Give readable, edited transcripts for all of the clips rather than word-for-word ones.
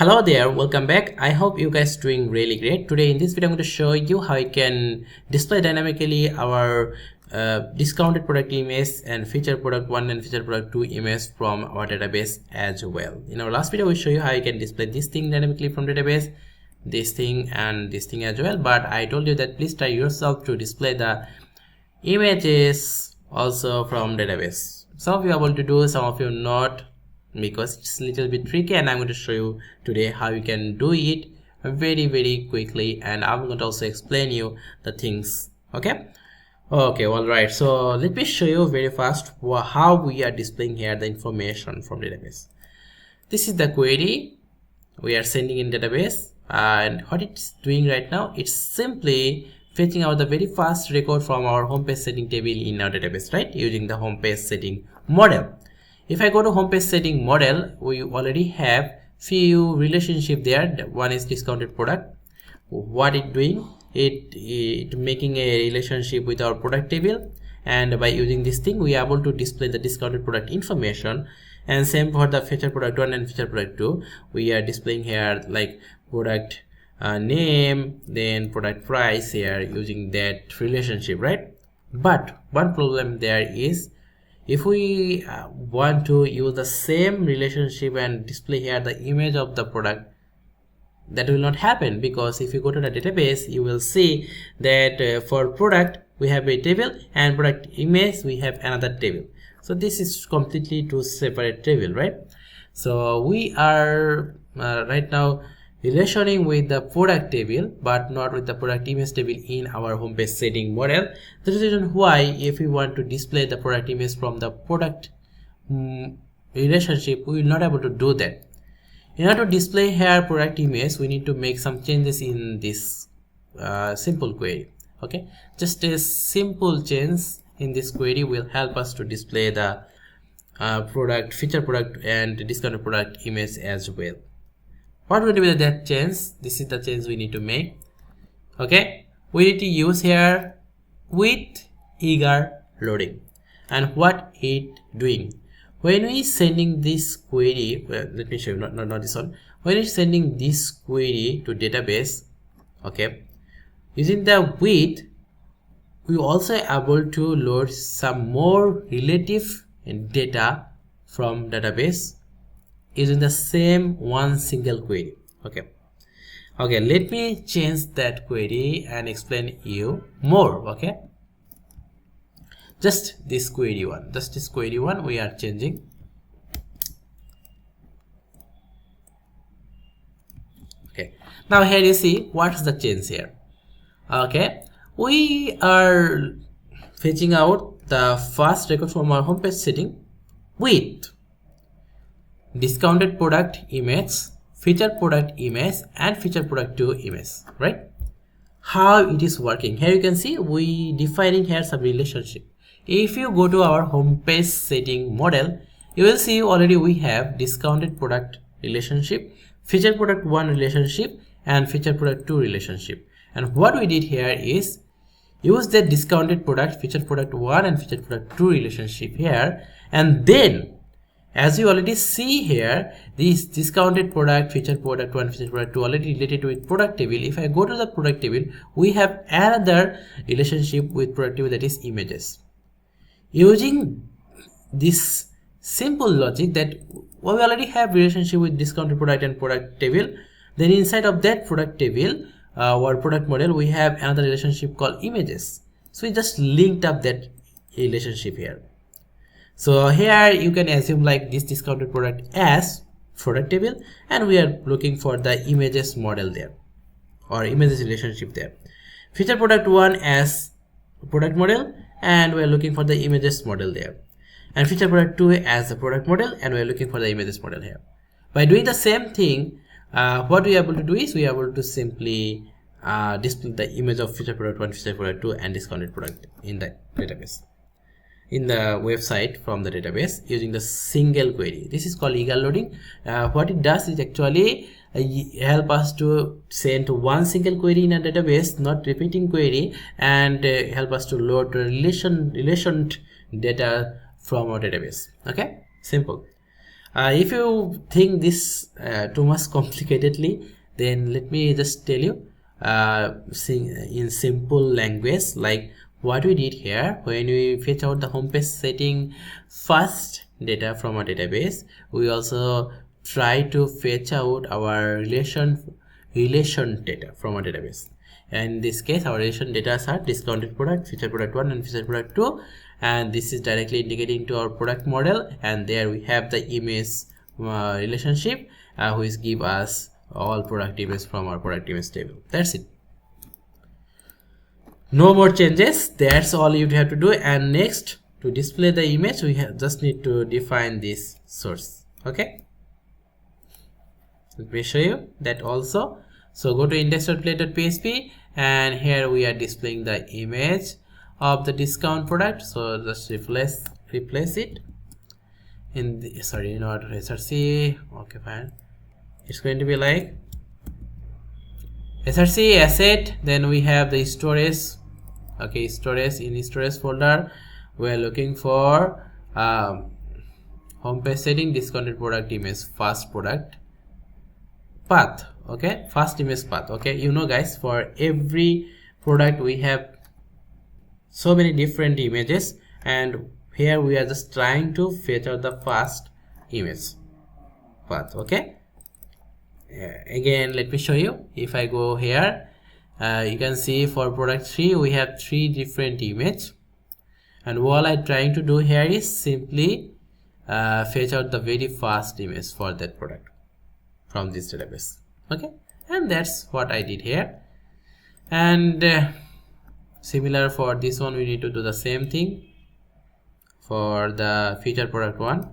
Hello there, welcome back. I hope you guys doing really great. Today in this video I'm going to show you how you can display dynamically our discounted product image and feature product 1 and feature product 2 image from our database as well. In our last video we show you how you can display this thing dynamically from database, this thing and this thing as well, but I told you that please try yourself to display the images also from database. Some of you are able to do, some of you not, because it's a little bit tricky, and I'm going to show you today how you can do it very quickly, and I'm going to also explain you the things. Okay, all right, so let me show you very fast how we are displaying here the information from database. This is the query we are sending in database, and what it's doing right now, it's simply fetching out the very first record from our homepage setting table in our database, right, using the homepage setting model. If I go to homepage setting model, we already have few relationship there. One is discounted product. What it doing? It making a relationship with our product table, and by using this thing we are able to display the discounted product information. And same for the feature product 1 and feature product 2. We are displaying here like product name, then product price here using that relationship, right? But one problem there is, if we want to use the same relationship and display here the image of the product, that will not happen, because if you go to the database you will see that for product we have a table and product image we have another table. So this is completely two separate table, right? So we are right now relationing with the product table but not with the product image table in our homepage setting model. That is the reason why if we want to display the product image from the product relationship, we will not able to do that. In order to display here product image, we need to make some changes in this simple query. Okay, just a simple change in this query will help us to display the product, feature product and discounted product image as well. What will be that change? This is the change we need to make. Okay, we need to use here with eager loading. And what it doing? When we sending this query, well, let me show you, not this one. When we sending this query to database, okay, using the with, we also able to load some more relative data from database using the same one single query. Okay, let me change that query and explain you more. Okay, just this query one we are changing. Okay, now here you see what's the change here. Okay, we are fetching out the first record from our homepage setting with discounted product image, feature product image and feature product 2 image, right? How it is working, here you can see we defining here some relationship. If you go to our homepage setting model, you will see already we have discounted product relationship, feature product 1 relationship and feature product 2 relationship. And what we did here is use the discounted product, feature product 1 and feature product 2 relationship here, and then as you already see here, this discounted product, feature product 1, feature product 2 already related with product table. If I go to the product table, we have another relationship with product table, that is images. Using this simple logic that we already have relationship with discounted product and product table, then inside of that product table or product model we have another relationship called images. So we just linked up that relationship here. So here you can assume like this discounted product as product table, and we are looking for the images model there or images relationship there. Feature product 1 as product model, and we are looking for the images model there. And feature product 2 as the product model, and we are looking for the images model here. By doing the same thing, what we are able to do is we are able to simply display the image of feature product 1, feature product 2 and discounted product in the database, in the website from the database using the single query. This is called eager loading. What it does is actually help us to send one single query in a database, not repeating query, and help us to load relation data from our database. Okay, simple. If you think this too much complicatedly, then let me just tell you in simple language, like what we did here. When we fetch out the homepage setting first data from a database, we also try to fetch out our relation data from a database. And in this case, our relation data are discounted product, feature product 1 and feature product 2, and this is directly indicating to our product model, and there we have the image relationship which give us all product images from our product image table. That's it. No more changes. That's all you have to do. And next, to display the image, we just need to define this source. Okay, let me show you that also. So go to index.play.php, and here we are displaying the image of the discount product. So just replace it in the, sorry, not src. Okay, fine. It's going to be like src asset, then we have the storage. Okay, storage. In storage folder we are looking for homepage setting, discounted product image, first product path. Okay, first image path. Okay, you know guys, for every product we have so many different images, and here we are just trying to fetch out the first image path. Okay, again let me show you. If I go here, you can see for product 3 we have 3 different images, and all I'm trying to do here is simply fetch out the very first image for that product from this database. Okay, and that's what I did here. And similar for this one, we need to do the same thing for the feature product 1.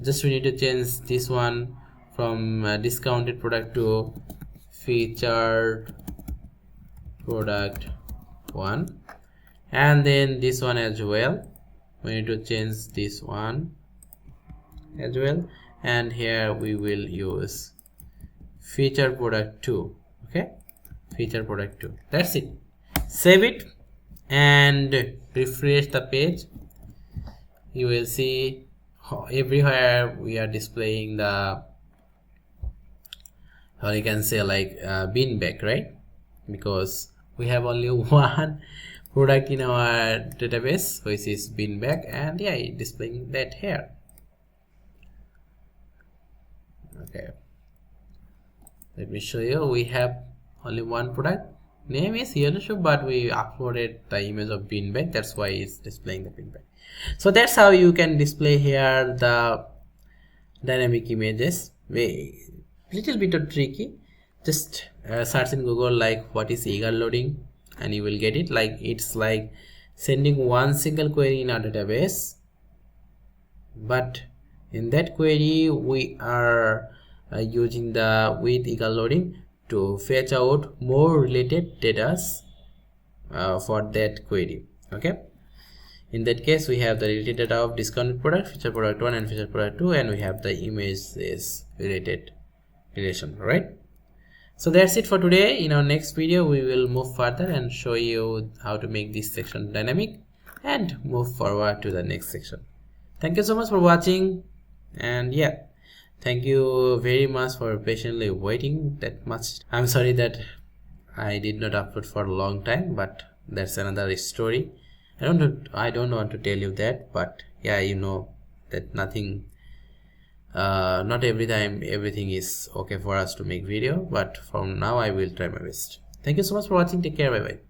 Just we need to change this one from discounted product to featured product 1, and then this one as well we need to change this one as well, and here we will use feature product 2. Okay, feature product 2. That's it. Save it and refresh the page. You will see everywhere we are displaying the, or you can say like bin bag, right? Because we have only one product in our database, which is bin bag, and yeah, displaying that here. Okay, let me show you. We have only one product, name is yellow shop, but we uploaded the image of bin bag, that's why it's displaying the bin bag. So that's how you can display here the dynamic images. Little bit of tricky. Just search in Google like what is eager loading, and you will get it. Like it's like sending one single query in our database, but in that query we are using the with eager loading to fetch out more related data for that query. Okay, in that case we have the related data of discounted product, feature product 1 and feature product 2, and we have the images related relation, right? So that's it for today. In our next video we will move further and show you how to make this section dynamic and move forward to the next section. Thank you so much for watching, and yeah, thank you very much for patiently waiting that much. I'm sorry that I did not upload for a long time, but that's another story. I don't want to tell you that, but yeah, you know that nothing not every time everything is okay for us to make video, but from now I will try my best. Thank you so much for watching. Take care. Bye bye.